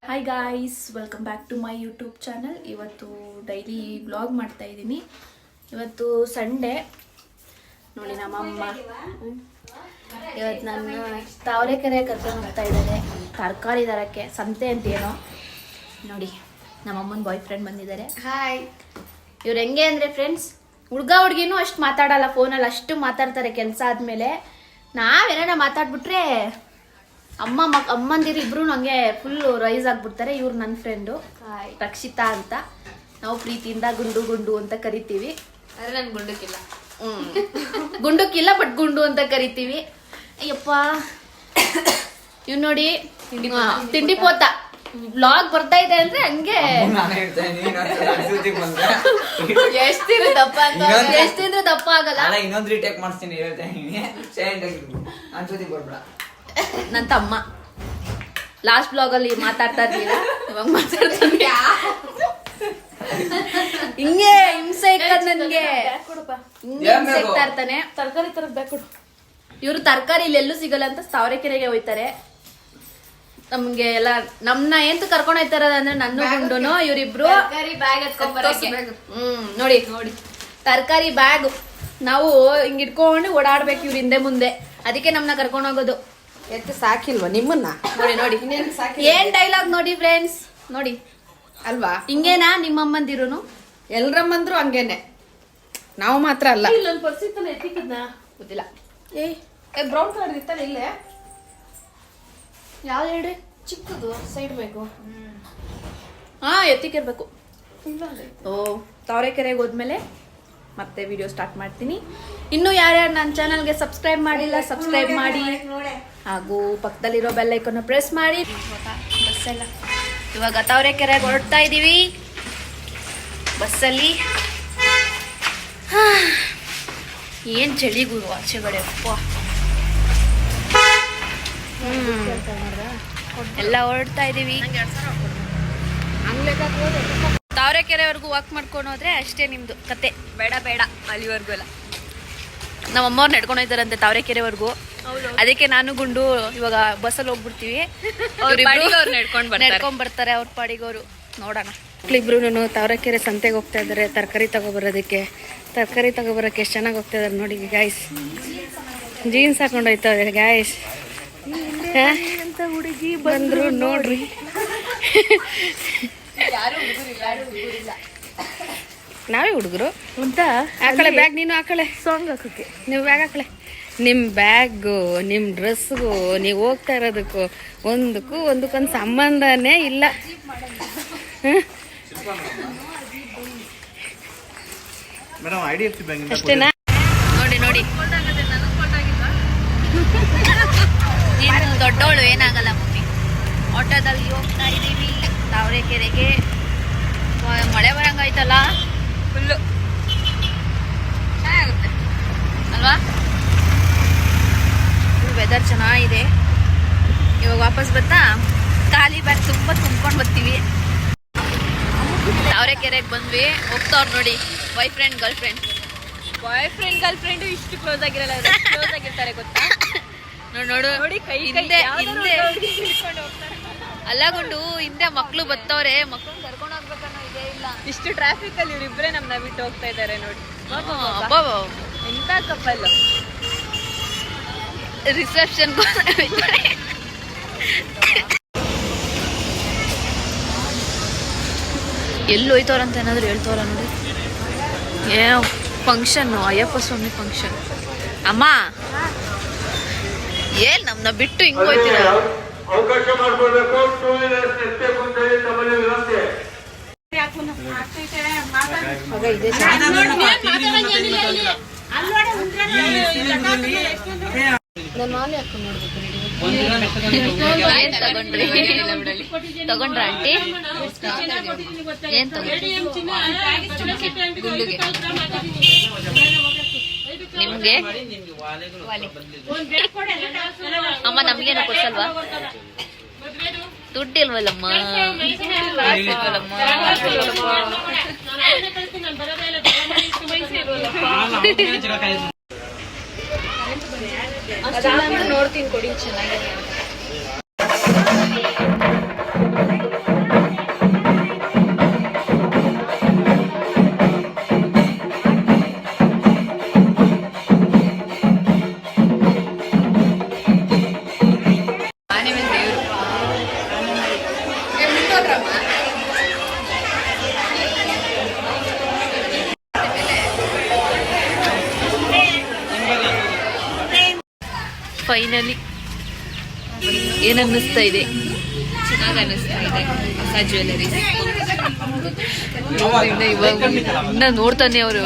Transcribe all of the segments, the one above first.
Hi guys, welcome back to my YouTube channel. ಇವತ್ತು daily blog ಮಾಡ್ತಾ ಇದ್ದೀನಿ. ಇವತ್ತು ಸಂಡೇ ನೋಡಿ. ನಮ್ಮಮ್ಮ ಇವತ್ತು ನನ್ನ ತಾವರೆಕೆರೆ ಕರ್ಕೊಂಡು ಹೋಗ್ತಾ ಇದ್ದಾರೆ ತರಕಾರಿ ತರಕ್ಕೆ, ಸಂತೆ ಅಂತೇನೋ. ನೋಡಿ ನಮ್ಮಮ್ಮನ ಬಾಯ್ ಫ್ರೆಂಡ್ ಬಂದಿದ್ದಾರೆ. ಹಾಯ್. ಇವ್ರು ಹೆಂಗೆ ಅಂದರೆ ಫ್ರೆಂಡ್ಸ್, ಹುಡುಗ ಹುಡುಗಿನೂ ಅಷ್ಟು ಮಾತಾಡಲ್ಲ, ಫೋನಲ್ಲಿ ಅಷ್ಟು ಮಾತಾಡ್ತಾರೆ. ಕೆಲಸ ಆದಮೇಲೆ ನಾವೇನಾರ ಮಾತಾಡ್ಬಿಟ್ರೆ ಅಮ್ಮಂದಿರು ಇಬ್ರು ಹಂಗೆ ಫುಲ್ ರೈಸ್ ಆಗ್ಬಿಡ್ತಾರೆ. ಇವ್ರು ನನ್ನ ಫ್ರೆಂಡು ರಕ್ಷಿತಾ ಅಂತ. ನಾವು ಪ್ರೀತಿಯಿಂದ ಗುಂಡು ಅಂತ ಕರಿತೀವಿ. ಆದರೆ ನಾನು ಗುಂಡಕ್ಕಿಲ್ಲ. ಗುಂಡುಕ್ಕಿಲ್ಲ, ಬಟ್ ಗುಂಡು ಅಂತ ಕರಿತೀವಿ. ಅಯ್ಯಪ್ಪ, ಇವ್ ನೋಡಿ ತಿಂಡಿ ಪೋತ ವ್ಲಾಗ್ ಬರ್ತಾ ಇದೆ ಅಂದ್ರೆ ಹಂಗೆ ಎಷ್ಟು ತಿಂದ್ರೆ ದಪ್ಪ ಆಗಲ್ಲ. ಇನ್ನೊಂದು ರೀಟೇಕ್ ಮಾಡಿಸ್ತೀನಿ. ನನ್ನ ತಮ್ಮ ಲಾಸ್ಟ್ ಬ್ಲಾಗ್ ಅಲ್ಲಿ ಮಾತಾಡ್ತಾ ಇರ್ಲಿಲ್ಲ, ಇವಾಗ ಮಾತಾಡ್ತೀನಿ. ಹಿಂಗೆ ಹಿಂಸೆ ಇಕ್ಕದ್ ನನ್ಗೆ, ಹಿಂಸೆ ಇಕ್ತಾ ಇರ್ತಾನೆ. ತರಕಾರಿ ತರಕ್ ಬೇಕು. ಇವ್ರು ತರಕಾರಿ ಇಲ್ಲಿ ಎಲ್ಲೂ ಸಿಗಲ್ಲ ಅಂತ ತಾವರೆಕೆರೆಗೆ ಹೋಯ್ತಾರೆ. ನಮ್ಗೆ ಎಲ್ಲ ನಮ್ನ ಎಂತ ಕರ್ಕೊಂಡ್ ಹೋಯ್ತಾರ ಅಂದ್ರೆ ನನ್ನ ಗುಂಡುನು ಇವ್ರಿಬ್ರು ನೋಡಿ ತರಕಾರಿ ಬ್ಯಾಗ್ ನಾವು ಹಿಂಗ್ ಇಟ್ಕೊಂಡು ಓಡಾಡ್ಬೇಕು ಇವ್ರ ಹಿಂದೆ ಮುಂದೆ. ಅದಕ್ಕೆ ನಮ್ನ ಕರ್ಕೊಂಡ್ ಹೋಗೋದು. ಎತ್ತು ಸಾಕಿಲ್ವಾ ನಿಮ್ಮನ್ನ? ನೋಡಿ ಏನ್ ಡೈಲಾಗ್ ನೋಡಿ ಫ್ರೆಂಡ್ಸ್, ನೋಡಿ ಅಲ್ವಾ? ಹಿಂಗೇನಾ ನಿಮ್ಮಮ್ಮಂದಿರುನು? ಎಲ್ರಮ್ಮಂದ್ರು ಹಂಗೇನೆ, ನಾವು ಮಾತ್ರ ಅಲ್ಲ. ಗೊತ್ತಿಲ್ಲ. ಬ್ರೌನ್ ಕಲರ್ ಇತ್ತಲ್ಲ ಇಲ್ಲೇ, ಯಾವ್ದು ಹೇಳ್ರಿ? ಚಿಕ್ಕದು ಸೈಡ್ ಬೇಕು. ಹಾ, ಎತ್ತಿಕಿರ್ಬೇಕು. ಓ, ತಾವರೆಕೆರೆಗೆ ಹೋದ್ಮೇಲೆ ಮತ್ತೆ ವಿಡಿಯೋ ಸ್ಟಾರ್ಟ್ ಮಾಡ್ತೀನಿ. ಇನ್ನು ಯಾರ್ಯಾರು ನನ್ನ ಚಾನಲ್ಗೆ ಸಬ್ಸ್ಕ್ರೈಬ್ ಮಾಡಿಲ್ಲ, ಸಬ್ಸ್ಕ್ರೈಬ್ ಮಾಡಿ, ಹಾಗೂ ಪಕ್ಕದಲ್ಲಿರೋ ಬೆಲ್ ಐಕಾನ್ ಪ್ರೆಸ್ ಮಾಡಿ. ಬಸ್ಸೆಲ್ಲ ಇವಾಗ ತಾವರೆಕೆರೆಗೆ ಹೊರಡ್ತಾ ಇದೀವಿ ಬಸ್ಸಲ್ಲಿ. ಏನ್ ಚಳಿ ಗುರು ಆಚೆಗಡೆ. ಎಲ್ಲ ಹೊರಡ್ತಾ ಇದೀವಿ. ತಾವರೆಕೆರೆವರೆಗೂ ವಾಕ್ ಮಾಡ್ಕೊಂಡು ಹೋದ್ರೆ ಅಷ್ಟೇ ನಿಮ್ದು ಕತೆ. ಬೇಡ ಅಲ್ಲಿವರೆಗೂ ಎಲ್ಲ ನಮ್ಮಮ್ಮವ್ರು ನಡ್ಕೊಂಡು ಹೋಯ್ತಾರಂತೆ ತಾವರೆಕೆರೆವರೆಗೂ. ಅದಕ್ಕೆ ನಾನು ಗುಂಡು ಇವಾಗ ಬಸ್ಸಲ್ಲಿ ಹೋಗ್ಬಿಡ್ತೀವಿ. ನಡ್ಕೊಂಡ್ ಬರ್ತಾರೆ ಅವ್ರ ಪಾಡಿಗೋರು. ನೋಡೋಣ. ಮಕ್ಳಿಬ್ರು ತಾವರೆಕೆರೆ ಸಂತೆಗೆ ಹೋಗ್ತಾ ಇದಾರೆ ತರಕಾರಿ ತಗೊಬರೋದಕ್ಕೆ. ತರಕಾರಿ ತಗೊಬರಕ್ಕೆ ಎಷ್ಟು ಚೆನ್ನಾಗಿ ಹೋಗ್ತಾ ಇದಾರೆ ನೋಡಿ ಗಾಯ್ಸ್. ಜೀನ್ಸ್ ಹಾಕೊಂಡು ಹೋಯ್ತಾ ಇದಾರೆ ಗಾಯ್ಸ್. ಹುಡುಗಿ ಬಂದ್ರು ನೋಡ್ರಿ. ನಾವೇ ಹುಡುಗರು ಅಂತ. ಹಾಕಳೆ ಬ್ಯಾಗ್, ನೀನು ಹಾಕಳೆ ಸಾಂಗ್ ಹಾಕೋಕೆ. ನೀವು ಬ್ಯಾಗ್ ಹಾಕಳೆ. ನಿಮ್ಮ ಬ್ಯಾಗು ನಿಮ್ಮ ಡ್ರೆಸ್ಗೂ ನೀವು ಹೋಗ್ತಾ ಇರೋದಕ್ಕೂ ಒಂದಕ್ಕೊಂದು ಸಂಬಂಧನೇ ಇಲ್ಲ. ಅಷ್ಟೇನಾ? ನೋಡಿ ನೀನು ದೊಡ್ಡವಳು, ಏನಾಗಲ್ಲ ಮಮ್ಮಿ. ಆಟೋದಲ್ಲಿ ಹೋಗ್ತಾ ಇದ್ದೀವಿ ತಾವರೆಕೆರೆಗೆ. ಮಳೆ ಬರಂಗಾಯ್ತಲ್ಲ ಫುಲ್ಲು, ಚೆನ್ನಾಗುತ್ತೆ ಅಲ್ವಾ? ವೆದರ್ ಚೆನ್ನಾಗಿದೆ. ಇವಾಗ ವಾಪಸ್ ಬರ್ತಾ ಖಾಲಿ ಬ್ಯಾಗ್ ತುಂಬ ತುಂಬ್ಕೊಂಡು ಬರ್ತೀವಿ. ತಾವರೆಕೆರೆಗೆ ಬಂದ್ವಿ. ಹೋಗ್ತಾವ್ರು ನೋಡಿ ಬಾಯ್ ಫ್ರೆಂಡ್ ಗರ್ಲ್ ಫ್ರೆಂಡು ಇಷ್ಟು ಕ್ಲೋಸ್ ಆಗಿರಲ್ಲ, ಕ್ಲೋಸ್ ಆಗಿರ್ತಾರೆ ಗೊತ್ತಾ? ನೋಡು ಹಿಂದೆ ಅಲ್ಲಗೊಂಡು ಹಿಂದೆ ಮಕ್ಳು ಬರ್ತವ್ರೆ. ಮಕ್ಳು ಕರ್ಕೊಂಡು ಹೋಗ್ಬೇಕನ್ನೋ ಇದೇ ಇಲ್ಲ. ಇಷ್ಟು ಟ್ರಾಫಿಕ್ ಅಲ್ಲಿ ಇವರಿಬ್ರೆ ನಮ್ನ ಬಿಟ್ಟು ಹೋಗ್ತಾ ಇದಾರೆ ನೋಡಿ. ಎಂತ ಕಪಲ್. ರಿಸೆಪ್ಷನ್ ಎಲ್ಲಿ ಹೋಯ್ತವ್ರಂತ ಏನಾದ್ರು ಹೇಳ್ತವ್ರ ನೋಡಿ. ಏನೋ ಫಂಕ್ಷನ್ನು, ಅಯ್ಯಪ್ಪ ಸ್ವಾಮಿ ಫಂಕ್ಷನ್. ಅಮ್ಮ ಏನ್ ನಮ್ನ ಬಿಟ್ಟು ಹಿಂಗ್ ಹೋಯ್ತೀರ? ಅವಕಾಶ ಮಾಡ್ಕೊಳ್ಬೇಕು. ಟೂ ವೀಲರ್ಸ್ ಎತ್ತಬೇಕು ಅಂತ ಹೇಳಿ ತಮ್ಮಲ್ಲಿ ವಿನಂತಿ. ನನ್ನ ಮಾಲೆ ಹಾಕೊಂಡು ನೋಡ್ಬೇಕು. ತಗೊಂಡ್ರ ಆಂಟಿ? ಏನ್ ತಗೊಂಡ್ರಿ ನಿಮ್ಗೆ? ಅಮ್ಮ ನಮ್ಗೇನು ಕೊಡ್ಸಲ್ವಾ? ದುಡ್ಡಿಲ್ವಲ್ಲಮ್ಮ. ಅದಾದ್ಮೇಲೆ ನೋಡ್ತೀನಿ ಕೊಡಿ ಚೆನ್ನಾಗಿದೆ ಅಂತ. ಫೈನಲಿ ಏನ್ ಅನ್ನಿಸ್ತಾ ಇದೆ? ಚೆನ್ನಾಗಿ ಅನ್ನಿಸ್ತಾ ಇದೆ. ಹೊಸ ಜ್ಯುವೆಲರಿ ಇವಾಗ ಇನ್ನ ನೋಡ್ತಾನೆ ಅವರು.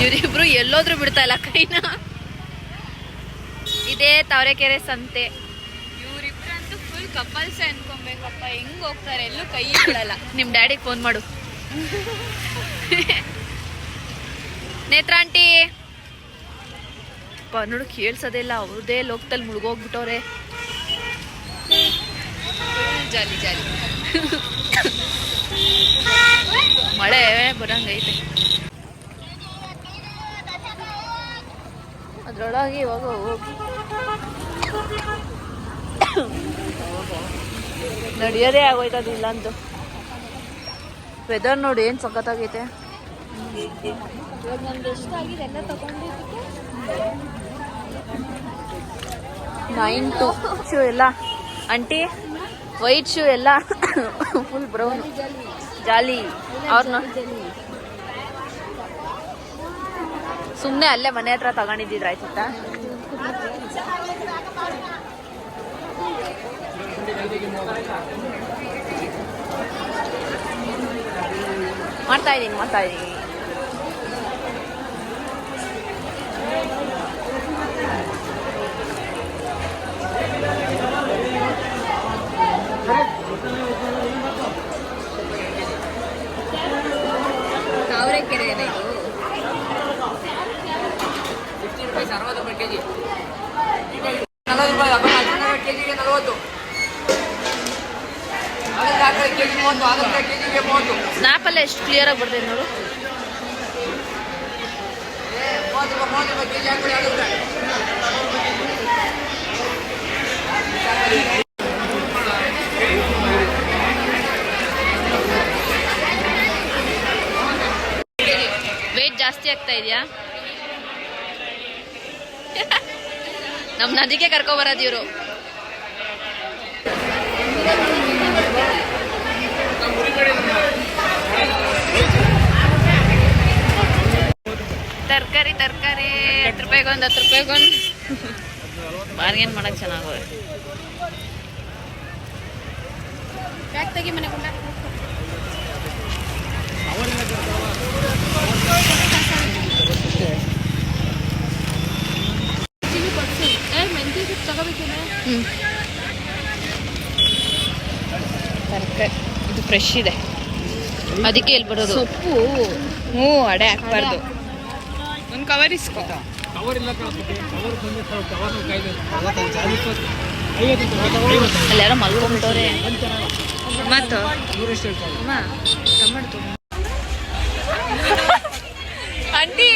ಇವರಿಬ್ರು ಎಲ್ಲೋದ್ರು ಬಿಡ್ತಾ ಇಲ್ಲ ಕೈನ. ಇದೇ ತಾವರೆಕೆರೆ ಸಂತೆ. ಇವರಿಬ್ರಂತೂ ಫುಲ್ ಕಪಲ್ಸ್ ಅನ್ಕೊಬೇಕಪ್ಪ. ಹೆಂಗ್ ಹೋಗ್ತಾರೆ, ಎಲ್ಲೂ ಕೈ ಬಿಡಲ್ಲ. ನಿಮ್ ಡ್ಯಾಡಿಗೆ ಫೋನ್ ಮಾಡು. ನೇತ್ರ ಆಂಟಿ ನೋಡು, ಕೇಳ್ಸೋದೇ ಇಲ್ಲ. ಅವ್ರದೇ ಲೋಕದಲ್ಲಿ ಮುಳುಗೋಗ್ಬಿಟ್ಟವ್ರೆ. ಜಾಲಿ ಜಾಲಿ. ಮಳೆ ಬರಂಗೈತೆ. ಅದ್ರೊಳಗೆ ಇವಾಗ ಹೋಗಿ ನಡೆಯೋದೇ ಆಗೋಯ್ತದ. ಇಲ್ಲಂತೂ ವೆದರ್ ನೋಡಿ ಏನು ಸಖತ್ತಾಗೈತೆ. ಇವಾಗ ನಮ್ದು ಎಷ್ಟಾಗಿದೆ ಎಲ್ಲ ತಗೊಂಡಿದ್ದಕ್ಕೆ 9 ಶೂ ಎಲ್ಲ ಆಂಟಿ. ವೈಟ್ ಶೂ ಎಲ್ಲ ಫುಲ್ ಬ್ರೌನ್ ಜಾಲಿ. ಅವ್ರನ್ನ ಸುಮ್ಮನೆ ಅಲ್ಲೇ ಮನೆ ಹತ್ರ ತಗೊಂಡಿದ್ದಿದ್ರ ಆಯ್ತಾ? ಮಾಡ್ತಾ ಇದ್ದೀನಿ. ತಾವರೆಕೆರೆ ಏನಾಯ್ತು? 60 ರೂಪಾಯಿ ಕೆಜಿ. 40 ರೂಪಾಯಿ ಕೆಜಿಗೆ 40. ಸ್ನ್ಯಾಪಲ್ಲೇ ಎಷ್ಟು ಕ್ಲಿಯರ್ ಆಗಿ ಬರ್ತದೆ ನೋಡು. ವೇಟ್ ಜಾಸ್ತಿ ಆಗ್ತಾ ಇದೆಯಾ? ನಮ್ ನದಿಗೆ ಕರ್ಕೊಬರೋದು ಇವರು. ತರಕಾರಿ 10 ರೂಪಾಯಿಗೊಂದು 10 ರೂಪಾಯಿಗೊಂದು ಬಾರ್ಗೇನ್ ಮಾಡಕ್ ಚೆನ್ನಾಗೋದು. ಬ್ಯಾಗ್ ತೆಗಿ ಮನೆ ಕೊಂಡ. ತರಕಾರಿ ಇದು ಫ್ರೆಶ್ ಇದೆ, ಅದಕ್ಕೆ ಇಲ್ಲಿ ಬರೋದು. ಸೊಪ್ಪು ಅಡೆ ಹಾಕ್ಬಾರ್ದು. ಒಂದು ಕವರ್ ಇಸ್ಕೋ. ಅಲ್ಲಾರೋ ಮಲ್ಕೊಂಡ್ಬಿಟ್ಟವ್ರೆ. ಮತ್ತು tomato aunty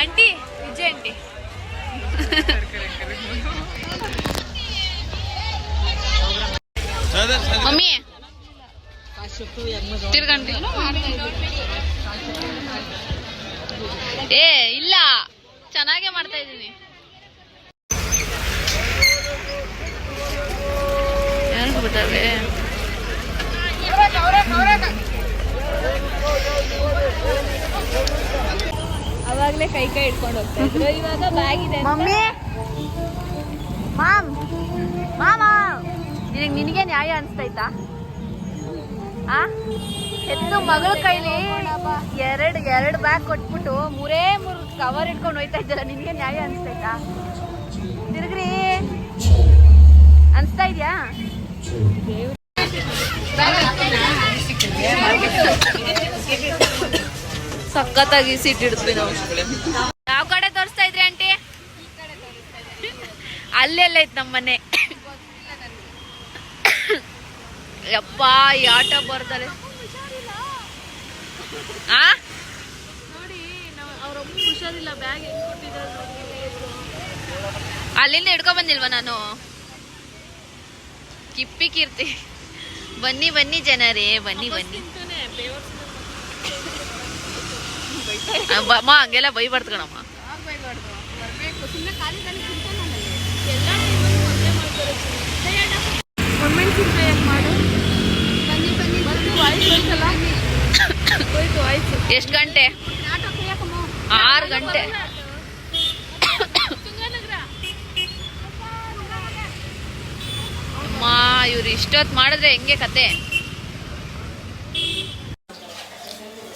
aunty Vijay aunty mummy ತಿರ್ಗಂಟಿ. ಏ ಇಲ್ಲ, ಚೆನ್ನಾಗೇ ಮಾಡ್ತಾ ಇದ್ದೀನಿ. ಯಾರು ಗೊತ್ತಾವೆ? ಅವಾಗ್ಲೇ ಕೈ ಇಟ್ಕೊಂಡು ಹೋಗ್ತಾ ಇದ್ರು, ಇವಾಗ ಬ್ಯಾಗ್ ಇದೆ. ಮಮ್ಮಿ ಮಾಮ ನಿನಗೆ ನ್ಯಾಯ ಅನ್ಸ್ತೈತಾ? ಹೆತ್ತು ಮಗಳ ಕೈಲಿ ಎರಡು ಬ್ಯಾಗ್ ಕೊಟ್ಬಿಟ್ಟು 3 ಕವರ್ ಇಟ್ಕೊಂಡು ಹೋಯ್ತಾ ಇದ್ದಲ್ಲ, ನಿನ್ಗೆ ನ್ಯಾಯ ಅನ್ಸ್ತೈತಾ? ತಿರುಗ್ರಿ ಅನ್ಸ್ತಾ ಇದ್ಯಾ? ಸಖತ್ತಾಗಿ ಸೀಟ್ ಇಡ್ತೀವಿ ನಾವು. ಯಾವ ಕಡೆ ತೋರಿಸ್ತಾ ಇದ್ರಿ ಆಂಟಿ? ಅಲ್ಲೆಲ್ಲ ಐತ್ ನಮ್ಮ ಮನೆ. ಯಪ್ಪ ಈ ಆಟ ಬರ್ತಾರೆ. ಆ ನೋಡಿ ಅವ್ರೊಬ್ಬ ಹುಷಾರಿಲ್ಲ, ಬ್ಯಾಗ್ ಹೆಂಗ್ ಕೊಟ್ಟಿದ್ದಾರೆ ನೋಡಿ. ಅಲ್ಲಿಂದ ಹಿಡ್ಕೊ ಬಂದಿಲ್ವಾ ನಾನು? ಕಿಪ್ಪಿ ಕೀರ್ತಿ, ಬನ್ನಿ ಬನ್ನಿ ಜನರೇ, ಬನ್ನಿ ಬನ್ನಿ. ಅಮ್ಮ ಹಂಗೆಲ್ಲ ಬೈಬಾರ್ದು ಕಣಮ್ಮ. ಎಷ್ಟು ಗಂಟೆ? 6 ಗಂಟೆ. ಅಮ್ಮ ಇವ್ರು ಇಷ್ಟೊತ್ತು ಮಾಡಿದ್ರೆ ಹೆಂಗೆ ಕತೆ?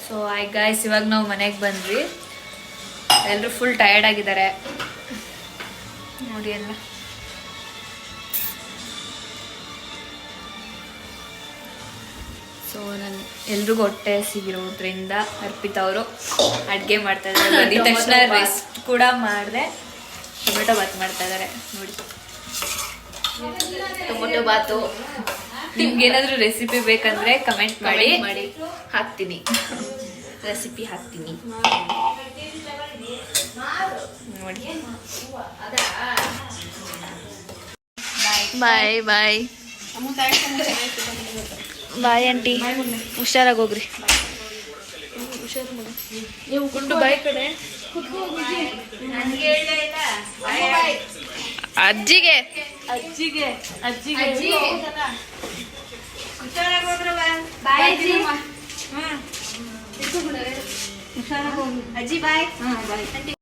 ಸೊ ಗಾಯ್ಸ್, ಇವಾಗ ನಾವು ಮನೆಗೆ ಬಂದ್ವಿ. ಎಲ್ಲರೂ ಫುಲ್ ಟಯರ್ಡ್ ಆಗಿದ್ದಾರೆ ನೋಡಿ ಎಲ್ಲ. ಸೊ ನಾನು ಎಲ್ರಿಗೂ ಹೊಟ್ಟೆ ಸಿಗಿರೋದ್ರಿಂದ ಅರ್ಪಿತಾ ಅವರು ಅಡುಗೆ ಮಾಡ್ತಾ ಇದ್ದಾರೆ. ಬಂದಿದ ತಕ್ಷಣ ರೆಸ್ಟ್ ಕೂಡ ಮಾಡಿದೆ. ಟೊಮೆಟೊ ಬಾತ್ ಮಾಡ್ತಾ ಇದ್ದಾರೆ ನೋಡಿ. ಟೊಮೆಟೊ ಬಾತು. ನಿಮ್ಗೇನಾದ್ರೂ ರೆಸಿಪಿ ಬೇಕಂದ್ರೆ ಕಮೆಂಟ್ ಮಾಡಿ ಹಾಕ್ತೀನಿ, ರೆಸಿಪಿ ಹಾಕ್ತೀನಿ ನೋಡಿ. ಬಾಯ್ ಬಾಯ್ ಬಾಯ್ ಆಂಟಿ, ಹುಷಾರಾಗಿ ಹೋಗ್ರಿ. ನೀವು ಗುಂಡು ಬಾಯ್ ಕಡೆ ಅಜ್ಜಿಗೆ ಅಜ್ಜಿಗೆ ಅಜ್ಜಿಗೆ ಅಜ್ಜಿ ಬಾಯ್.